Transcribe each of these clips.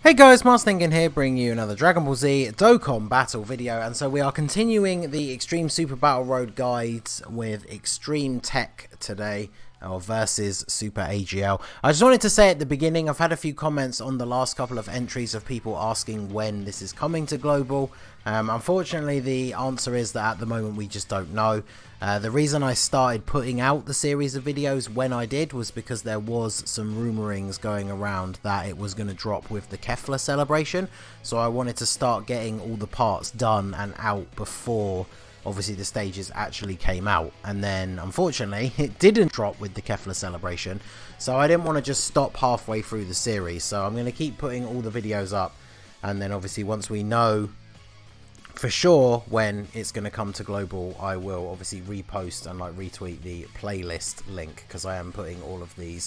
Hey guys, Mars Thinking here, bringing you another Dragon Ball Z Dokkan battle video, and so we are continuing the Extreme Super Battle Road guides with Extreme TEQ today, or versus Super AGL. I just wanted to say at the beginning, I've had a few comments on the last couple of entries of people asking when this is coming to Global. Unfortunately, the answer is that at the moment we just don't know. The reason I started putting out the series of videos when I did was because there was some rumorings going around that it was going to drop with the Kefla celebration. So I wanted to start getting all the parts done and out before obviously the stages actually came out, and then unfortunately it didn't drop with the Kefla celebration, so I didn't want to just stop halfway through the series. So I'm going to keep putting all the videos up, and then obviously once we know for sure when it's going to come to Global, I will obviously repost and retweet the playlist link, because I am putting all of the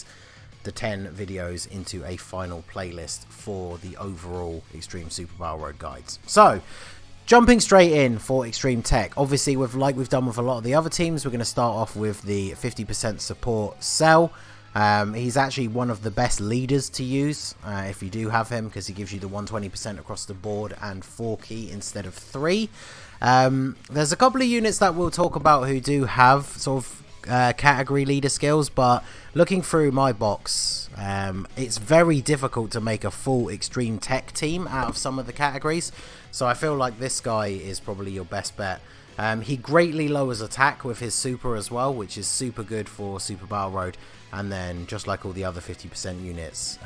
10 videos into a final playlist for the overall Extreme Super Battle Road guides. So jumping straight in for Extreme TEQ, obviously like we've done with a lot of the other teams, we're going to start off with the 50% support Cell. He's actually one of the best leaders to use if you do have him, because he gives you the 120% across the board and 4 key instead of 3. There's a couple of units that we'll talk about who do have sort of category leader skills, but looking through my box, it's very difficult to make a full Extreme TEQ team out of some of the categories, so I feel like this guy is probably your best bet. He greatly lowers attack with his super as well, which is super good for Super Battle Road, and then just like all the other 50% units,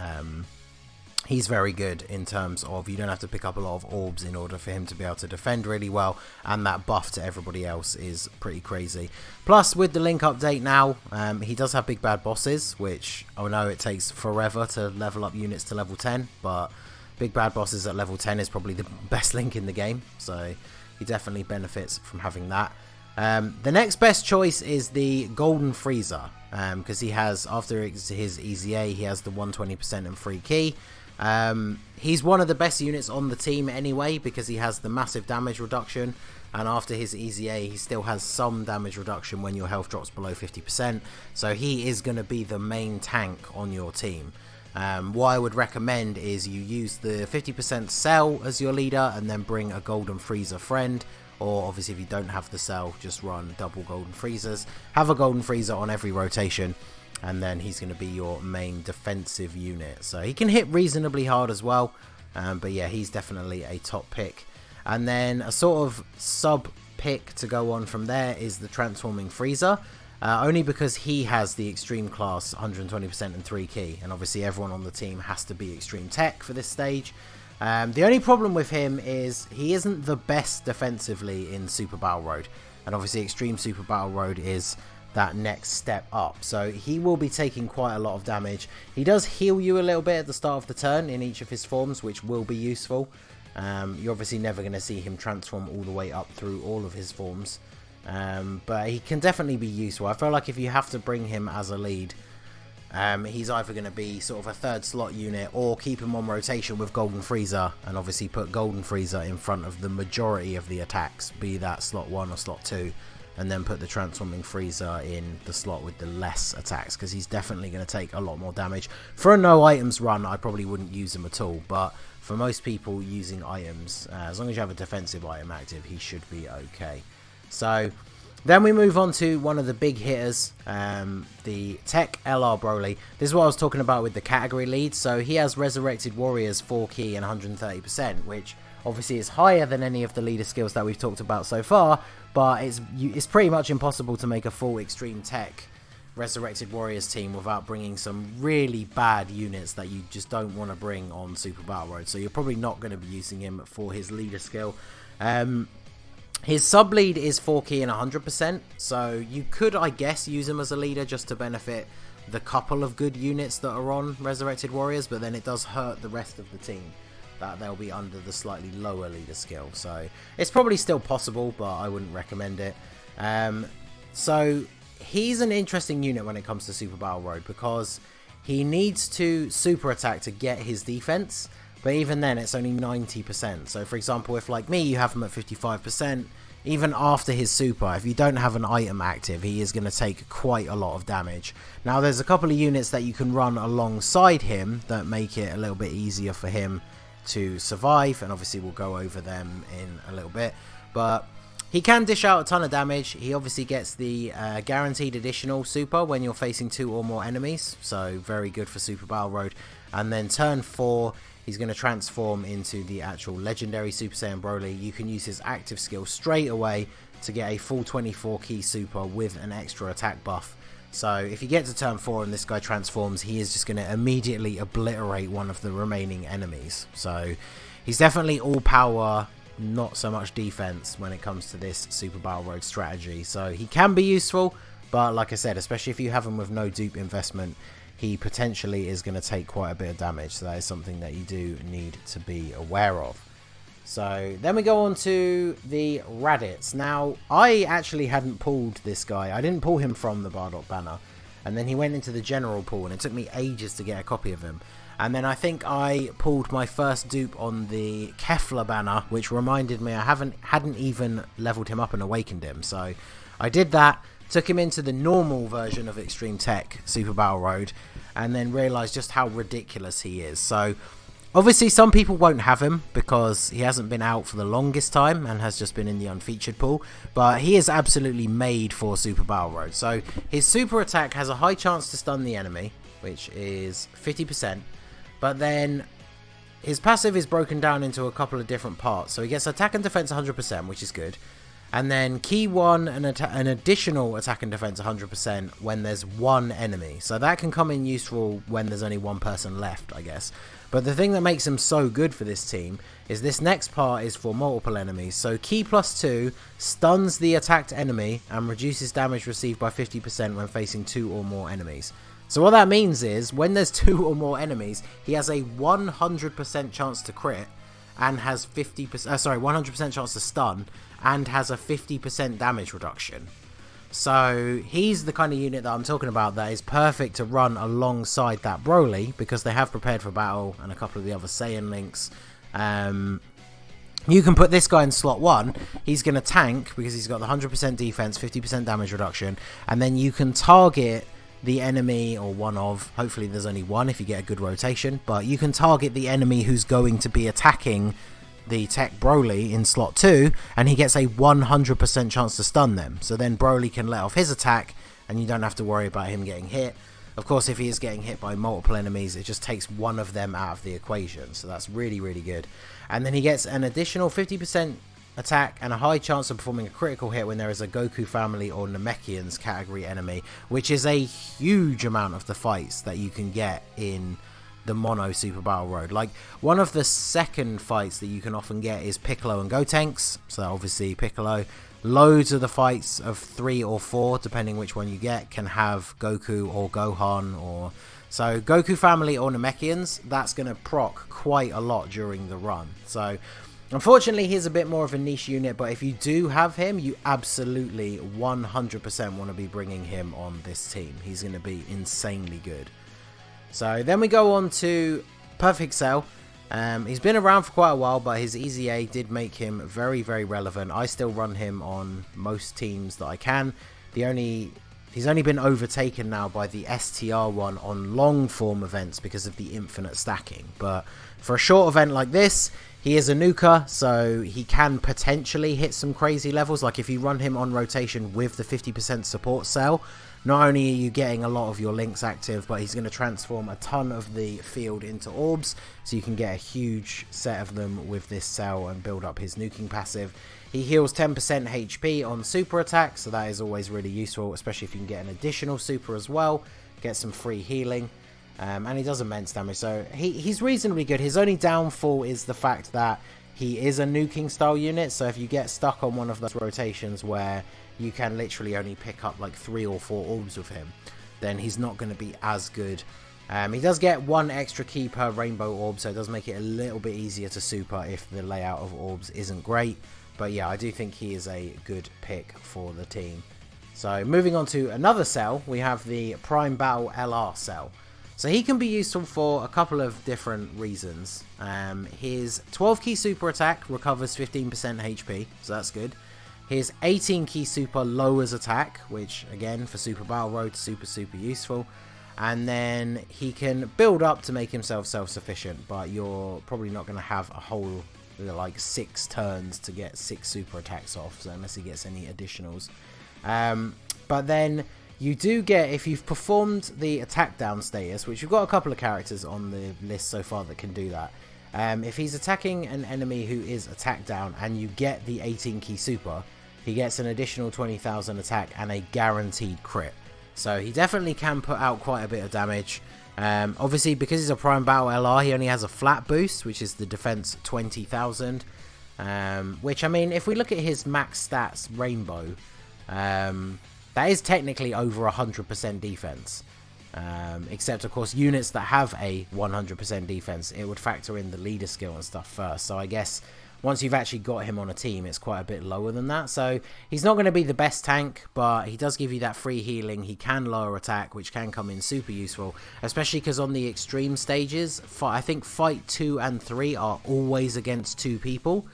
he's very good in terms of you don't have to pick up a lot of orbs in order for him to be able to defend really well, and that buff to everybody else is pretty crazy. Plus, with the link update now, he does have big bad bosses, which I know it takes forever to level up units to level 10, but big bad bosses at level 10 is probably the best link in the game, so he definitely benefits from having that. The next best choice is the Golden Frieza, because he has, after his Easy A, he has the 120% and free key. He's one of the best units on the team anyway, because he has the massive damage reduction, and after his Easy A he still has some damage reduction when your health drops below 50%, so he is going to be the main tank on your team. What I would recommend is you use the 50% Cell as your leader, and then bring a Golden Frieza friend, or obviously if you don't have the Cell, just run double Golden Friezas. Have a Golden Frieza on every rotation, and then he's going to be your main defensive unit. So he can hit reasonably hard as well, but yeah, he's definitely a top pick. And then a sort of sub pick to go on from there is the Transforming Frieza, only because he has the Extreme class 120% and 3 key, and obviously everyone on the team has to be Extreme TEQ for this stage. The only problem with him is he isn't the best defensively in Super Battle Road, and obviously Extreme Super Battle Road is that next step up, so he will be taking quite a lot of damage. He does heal you a little bit at the start of the turn in each of his forms, which will be useful. You're obviously never going to see him transform all the way up through all of his forms, but he can definitely be useful. I feel like if you have to bring him as a lead, he's either going to be sort of a third slot unit, or keep him on rotation with Golden Frieza, and obviously put Golden Frieza in front of the majority of the attacks, be that slot 1 or slot 2, and then put the Transforming Frieza in the slot with the less attacks, because he's definitely going to take a lot more damage. For a no items run, I probably wouldn't use him at all, but for most people using items, as long as you have a defensive item active, he should be okay. So then we move on to one of the big hitters, the TEQ LR Broly. This is what I was talking about with the category lead. So he has Resurrected Warriors 4 key and 130%, which obviously is higher than any of the leader skills that we've talked about so far, but it's pretty much impossible to make a full Extreme TEQ Resurrected Warriors team without bringing some really bad units that you just don't want to bring on Super Battle Road. So you're probably not going to be using him for his leader skill. His sub lead is 4 key and 100%, so you could, I guess, use him as a leader just to benefit the couple of good units that are on Resurrected Warriors, but then it does hurt the rest of the team that they'll be under the slightly lower leader skill. So it's probably still possible, but I wouldn't recommend it. So he's an interesting unit when it comes to Super Battle Road, because he needs to super attack to get his defense, but even then it's only 90%. So for example, if like me, you have him at 55%, even after his super, if you don't have an item active, he is going to take quite a lot of damage. Now there's a couple of units that you can run alongside him that make it a little bit easier for him to survive, and obviously we'll go over them in a little bit. But he can dish out a ton of damage. He obviously gets the guaranteed additional super when you're facing 2 or more enemies, so very good for Super Battle Road. And then turn 4, he's going to transform into the actual legendary Super Saiyan Broly. You can use his active skill straight away to get a full 24 key super with an extra attack buff. So if you get to turn 4 and this guy transforms, he is just going to immediately obliterate one of the remaining enemies. So he's definitely all power, not so much defense when it comes to this Super Battle Road strategy. So he can be useful, but like I said, especially if you have him with no dupe investment, he potentially is going to take quite a bit of damage. So that is something that you do need to be aware of. So then we go on to the Raditz. Now, I actually hadn't pulled this guy. I didn't pull him from the Bardock banner. And then he went into the general pool, and it took me ages to get a copy of him. And then I think I pulled my first dupe on the Kefla banner, which reminded me I hadn't even leveled him up and awakened him. So I did that, took him into the normal version of Extreme Tech Super Battle Road, and then realised just how ridiculous he is. So obviously, some people won't have him because he hasn't been out for the longest time and has just been in the unfeatured pool. But he is absolutely made for Super Battle Road. So his super attack has a high chance to stun the enemy, which is 50%. But then his passive is broken down into a couple of different parts. So he gets attack and defense 100%, which is good. And then key 1 and an additional attack and defense 100% when there's 1 enemy. So that can come in useful when there's only 1 person left, I guess. But the thing that makes him so good for this team is this next part is for multiple enemies. So key +2 stuns the attacked enemy and reduces damage received by 50% when facing 2 or more enemies. So what that means is when there's 2 or more enemies, he has a 100% chance to crit and has 100% chance to stun and has a 50% damage reduction. So he's the kind of unit that I'm talking about that is perfect to run alongside that Broly, because they have prepared for battle and a couple of the other Saiyan links. You can put this guy in slot 1. He's going to tank because he's got the 100% defense, 50% damage reduction, and then you can target the enemy, or one of, hopefully there's only one if you get a good rotation, but you can target the enemy who's going to be attacking the TEQ Broly in slot 2, and he gets a 100% chance to stun them. So then Broly can let off his attack and you don't have to worry about him getting hit. Of course, if he is getting hit by multiple enemies, it just takes one of them out of the equation. So that's really, really good. And then he gets an additional 50% attack and a high chance of performing a critical hit when there is a Goku family or Namekians category enemy, which is a huge amount of the fights that you can get in the mono Super Battle Road. Like, one of the second fights that you can often get is Piccolo and Gotenks. So obviously Piccolo, loads of the fights of 3 or 4, depending which one you get, can have Goku or Gohan, or so Goku family or Namekians. That's going to proc quite a lot during the run. So unfortunately, he's a bit more of a niche unit, but if you do have him, you absolutely 100% want to be bringing him on this team. He's going to be insanely good. So then we go on to Perfect Cell. He's been around for quite a while, but his EZA did make him very, very relevant. I still run him on most teams that I can. He's only been overtaken now by the STR one on long form events because of the infinite stacking. But for a short event like this, he is a nuker, so he can potentially hit some crazy levels. Like if you run him on rotation with the 50% support cell, not only are you getting a lot of your links active, but he's going to transform a ton of the field into orbs, so you can get a huge set of them with this cell and build up his nuking passive. He heals 10% HP on super attacks, so that is always really useful, especially if you can get an additional super as well, get some free healing. And he does immense damage, so he's reasonably good. His only downfall is the fact that he is a nuking style unit, so if you get stuck on one of those rotations where you can literally only pick up like 3 or 4 orbs with him, then he's not going to be as good. He does get 1 extra key per rainbow orb, so it does make it a little bit easier to super if the layout of orbs isn't great. But yeah, I do think he is a good pick for the team. So moving on to another cell, we have the Prime Battle LR cell. So he can be useful for a couple of different reasons. His 12 key super attack recovers 15% HP, so that's good. His 18 key super lowers attack, which again for Super Battle Road, super useful. and then he can build up to make himself self-sufficient, but you're probably not going to have a whole like 6 turns to get 6 super attacks off, so unless he gets any additionals. But then you do get, if you've performed the attack down status, which you've got a couple of characters on the list so far that can do that. If he's attacking an enemy who is attack down and you get the 18 key super, he gets an additional 20,000 attack and a guaranteed crit. So he definitely can put out quite a bit of damage. Obviously, because he's a Prime Battle LR, he only has a flat boost, which is the defense 20,000. Which, I mean, if we look at his max stats rainbow, that is technically over 100% defense. Except, of course, units that have a 100% defense, it would factor in the leader skill and stuff first. So I guess once you've actually got him on a team, it's quite a bit lower than that. So he's not going to be the best tank, but he does give you that free healing. He can lower attack, which can come in super useful, especially because on the extreme stages, I think fight 2 and 3 are always against 2 people.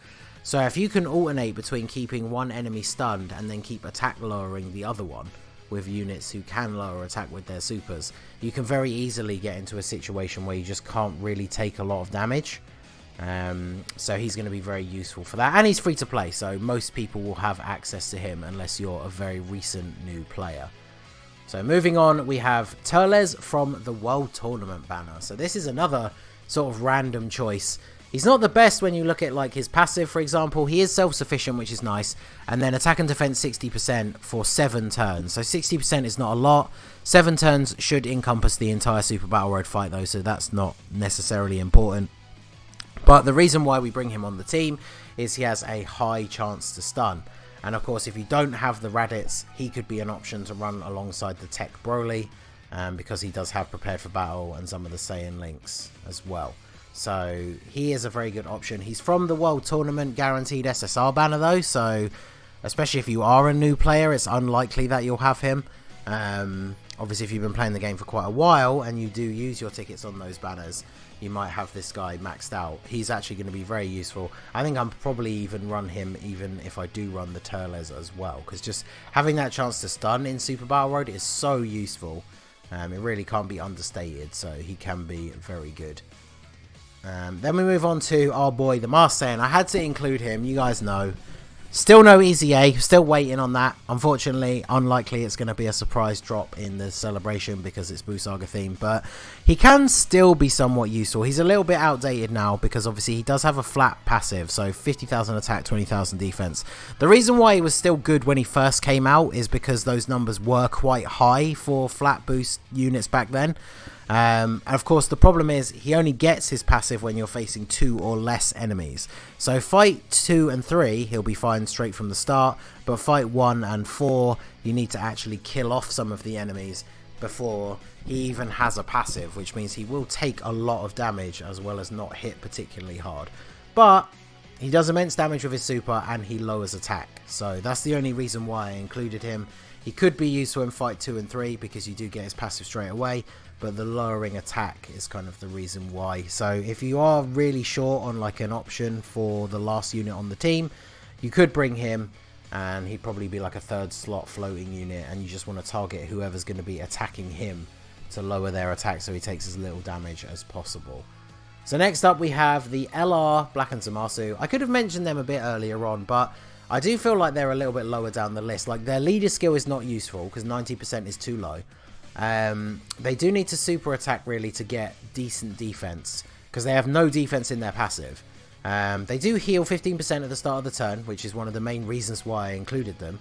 So if you can alternate between keeping one enemy stunned and then keep attack lowering the other one with units who can lower attack with their supers, you can very easily get into a situation where you just can't really take a lot of damage. So he's going to be very useful for that, and he's free to play, so most people will have access to him unless you're a very recent new player. So moving on, we have Turlos from the World Tournament banner. So this is another sort of random choice. He's not the best when you look at like his passive, for example. He is self-sufficient, which is nice, and then attack and defense 60% for 7 turns. So 60% is not a lot. 7 turns should encompass the entire Super Battle Road fight though, so that's not necessarily important. But the reason why we bring him on the team is he has a high chance to stun. And of course, if you don't have the Raditz, he could be an option to run alongside the TEQ Broly, because he does have Prepared for Battle and some of the Saiyan links as well. So he is a very good option. He's from the World Tournament guaranteed SSR banner though, so especially if you are a new player, it's unlikely that you'll have him. Obviously, if you've been playing the game for quite a while and you do use your tickets on those banners, you might have this guy maxed out. He's actually going to be very useful. I think I'm probably even run him even if I do run the Turles as well, because just having that chance to stun in Super Battle Road is so useful. It really can't be understated, so he can be very good. Then we move on to our boy, the Master Saiyan. I had to include him, you guys know. Still no easy A, still waiting on that. Unfortunately, unlikely it's going to be a surprise drop in the celebration because it's Buu Saga themed, but he can still be somewhat useful. He's a little bit outdated now because obviously he does have a flat passive, so 50,000 attack, 20,000 defense. The reason why he was still good when he first came out is because those numbers were quite high for flat boost units back then. And of course, the problem is he only gets his passive when you're facing 2 or less enemies. So fight 2 and 3, he'll be fine straight from the start. But fight 1 and 4, you need to actually kill off some of the enemies before he even has a passive, which means he will take a lot of damage as well as not hit particularly hard. But he does immense damage with his super and he lowers attack. So that's the only reason why I included him. He could be useful in fight 2 and 3 because you do get his passive straight away, but the lowering attack is kind of the reason why. So if you are really short on like an option for the last unit on the team, you could bring him and he'd probably be like a 3rd slot floating unit, and you just want to target whoever's going to be attacking him to lower their attack so he takes as little damage as possible. So next up we have the LR Black and Zamasu. I could have mentioned them a bit earlier on, but I do feel like they're a little bit lower down the list. Like, their leader skill is not useful because 90% is too low. They do need to super attack really to get decent defense because they have no defense in their passive. They do heal 15% at the start of the turn, which is one of the main reasons why I included them.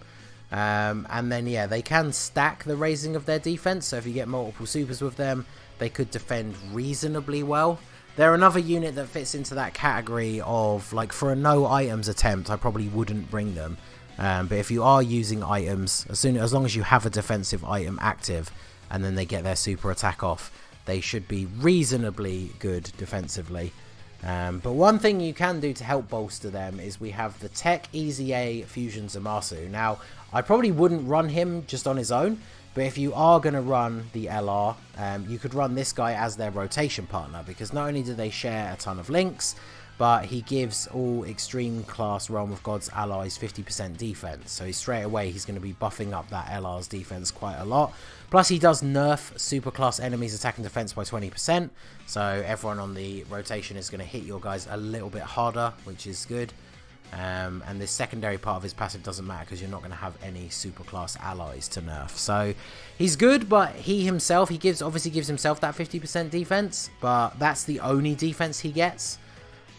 And then, yeah, they can stack the raising of their defense. So if you get multiple supers with them, they could defend reasonably well. They're another unit that fits into that category of, like, for a no items attempt, I probably wouldn't bring them. But if you are using items, as long as you have a defensive item active and then they get their super attack off, they should be reasonably good defensively. But one thing you can do to help bolster them is we have the TEQ Easy A Fusion Zamasu. Now, I probably wouldn't run him just on his own, but if you are going to run the LR, you could run this guy as their rotation partner, because not only do they share a ton of links, but he gives all extreme class Realm of Gods allies 50% defense. So straight away he's going to be buffing up that LR's defense quite a lot. Plus he does nerf super class enemies attack and defense by 20%. So everyone on the rotation is going to hit your guys a little bit harder, which is good. And this secondary part of his passive doesn't matter because you're not going to have any super class allies to nerf. So he's good, but he himself, obviously gives himself that 50% defense, but that's the only defense he gets.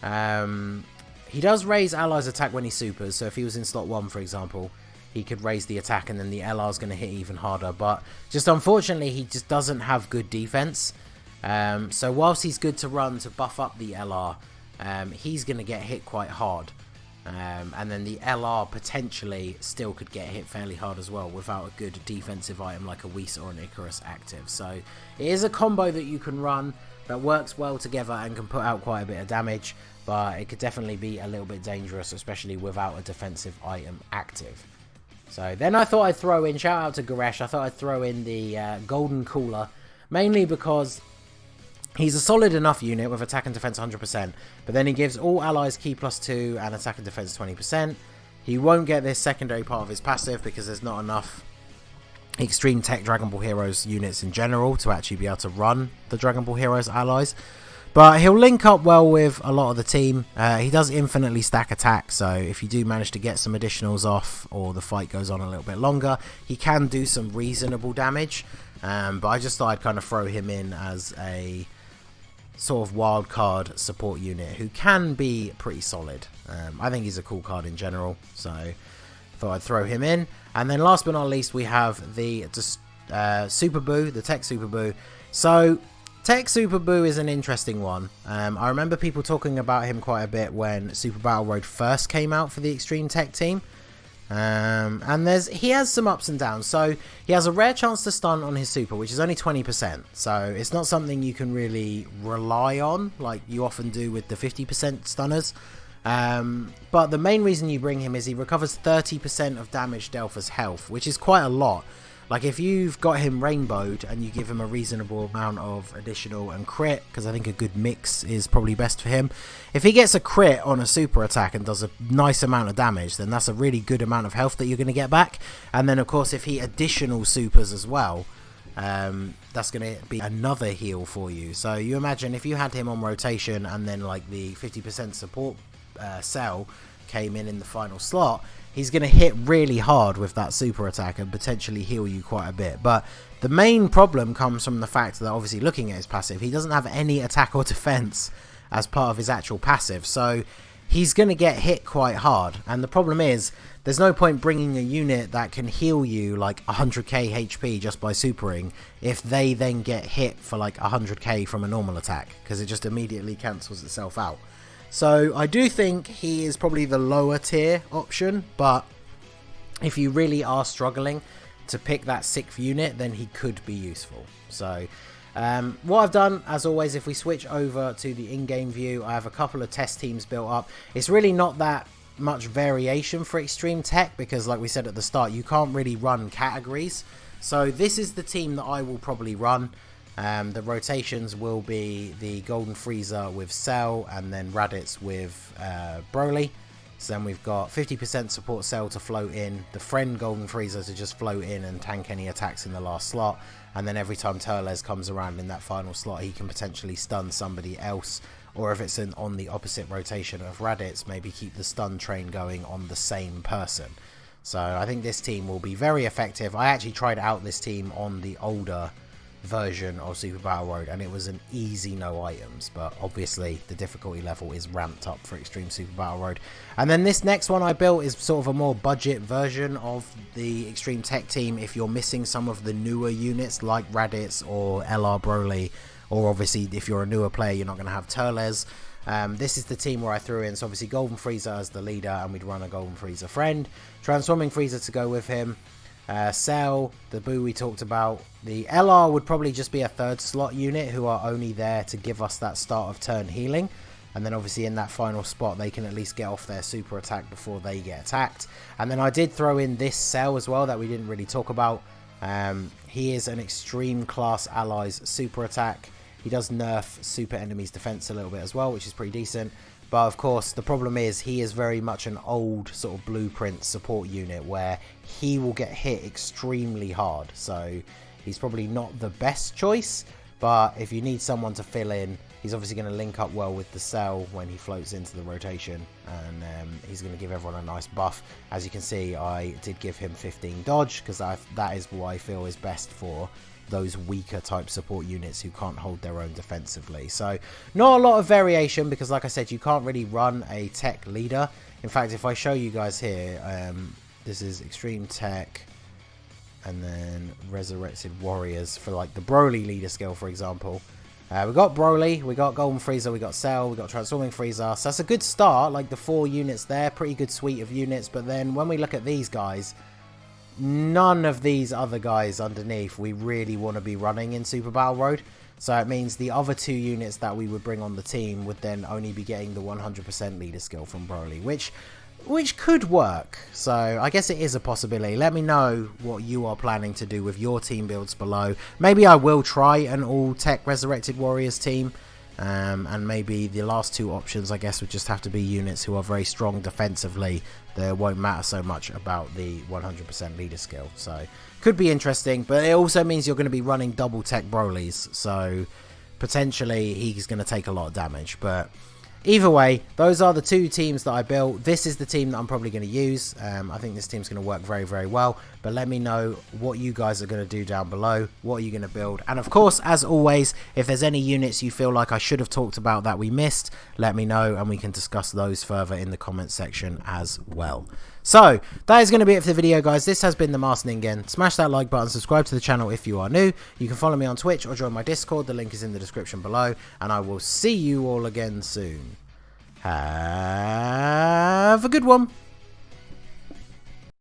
He does raise allies attack when he supers, so if he was in slot 1 for example, he could raise the attack and then the LR is going to hit even harder, but just unfortunately he just doesn't have good defense. So whilst he's good to run to buff up the LR, he's going to get hit quite hard. And then the LR potentially still could get hit fairly hard as well without a good defensive item like a Whis or an Icarus active. So it is a combo that you can run that works well together and can put out quite a bit of damage, but it could definitely be a little bit dangerous, especially without a defensive item active. So then I thought I'd throw in, shout out to Goresh, I thought I'd throw in the Golden Cooler, mainly because he's a solid enough unit with attack and defense 100%, but then he gives all allies key +2 and attack and defense 20%. He won't get this secondary part of his passive because there's not enough Extreme Tech Dragon Ball Heroes units in general to actually be able to run the Dragon Ball Heroes allies. But he'll link up well with a lot of the team. He does infinitely stack attack, so if you do manage to get some additionals off or the fight goes on a little bit longer, he can do some reasonable damage. But I just thought I'd kind of throw him in as a sort of wild card support unit who can be pretty solid. I think he's a cool card in general, so thought I'd throw him in. And then last but not least, we have the Super Buu, the TEQ Super Buu. So TEQ Super Buu is an interesting one. I remember people talking about him quite a bit when Super Battle Road first came out for the Extreme Tech team. And he has some ups and downs. So he has a rare chance to stun on his super, which is only 20%. So it's not something you can really rely on like you often do with the 50% stunners. But the main reason you bring him is he recovers 30% of damage dealt as health, which is quite a lot. Like if you've got him rainbowed and you give him a reasonable amount of additional and crit, because I think a good mix is probably best for him. If he gets a crit on a super attack and does a nice amount of damage, then that's a really good amount of health that you're going to get back. And then of course if he additional supers as well, that's going to be another heal for you. So you imagine if you had him on rotation and then like the 50% support cell came in the final slot, he's going to hit really hard with that super attack and potentially heal you quite a bit. But the main problem comes from the fact that obviously looking at his passive, he doesn't have any attack or defense as part of his actual passive. So he's going to get hit quite hard. And the problem is there's no point bringing a unit that can heal you like 100k HP just by supering if they then get hit for like 100k from a normal attack, because it just immediately cancels itself out. So I do think he is probably the lower tier option, but if you really are struggling to pick that 6th unit, then he could be useful. So what I've done, as always, if we switch over to the in-game view, I have a couple of test teams built up. It's really not that much variation for Extreme Tech because, like we said at the start, you can't really run categories. So this is the team that I will probably run. The rotations will be the Golden Frieza with Cell and then Raditz with Broly. So then we've got 50% support Cell to float in, the friend Golden Frieza to just float in and tank any attacks in the last slot, and then every time Turles comes around in that final slot he can potentially stun somebody else, or if it's on the opposite rotation of Raditz, maybe keep the stun train going on the same person. So I think this team will be very effective. I actually tried out this team on the older version of Super Battle Road and it was an easy no items, but obviously the difficulty level is ramped up for Extreme Super Battle Road. And then this next one I built is sort of a more budget version of the Extreme Tech team if you're missing some of the newer units like Raditz or LR Broly, or obviously if you're a newer player you're not going to have Turles. This is the team where I threw in, so obviously Golden Frieza as the leader and we'd run a Golden Frieza friend, Transforming Frieza to go with him, Cell, the Buu we talked about. The LR would probably just be a 3rd slot unit who are only there to give us that start of turn healing, and then obviously in that final spot they can at least get off their super attack before they get attacked. And then I did throw in this Cell as well that we didn't really talk about. He is an extreme class allies super attack. He does nerf super enemies defense a little bit as well, which is pretty decent. But of course, the problem is he is very much an old sort of blueprint support unit where he will get hit extremely hard. So he's probably not the best choice, but if you need someone to fill in, he's obviously going to link up well with the cell when he floats into the rotation, and he's going to give everyone a nice buff. As you can see, I did give him 15 dodge because that is what I feel is best for those weaker type support units who can't hold their own defensively. So not a lot of variation because, like I said, you can't really run a tech leader. In fact, if I show you guys here, this is extreme tech and then resurrected warriors for like the Broly leader skill, for example. We got Broly, we got Golden Frieza, we got Cell, we got Transforming Frieza. So that's a good start, like the 4 units there, pretty good suite of units. But then when we look at these guys, none of these other guys underneath we really want to be running in Super Battle Road. So it means the other 2 units that we would bring on the team would then only be getting the 100% leader skill from Broly, which could work. So I guess it is a possibility. Let me know what you are planning to do with your team builds below. Maybe I will try an all tech resurrected warriors team. And maybe the last 2 options, I guess, would just have to be units who are very strong defensively. That won't matter so much about the 100% leader skill. So could be interesting, but it also means you're going to be running double tech Brolys. So potentially he's going to take a lot of damage. But either way, those are the 2 teams that I built. This is the team that I'm probably going to use. I think this team's going to work very, very well. But let me know what you guys are going to do down below. What are you going to build? And of course, as always, if there's any units you feel like I should have talked about that we missed, let me know and we can discuss those further in the comments section as well. So that is going to be it for the video, guys. This has been the Master Ningen. Smash that like button, subscribe to the channel if you are new. You can follow me on Twitch or join my Discord. The link is in the description below, and I will see you all again soon. Have a good one.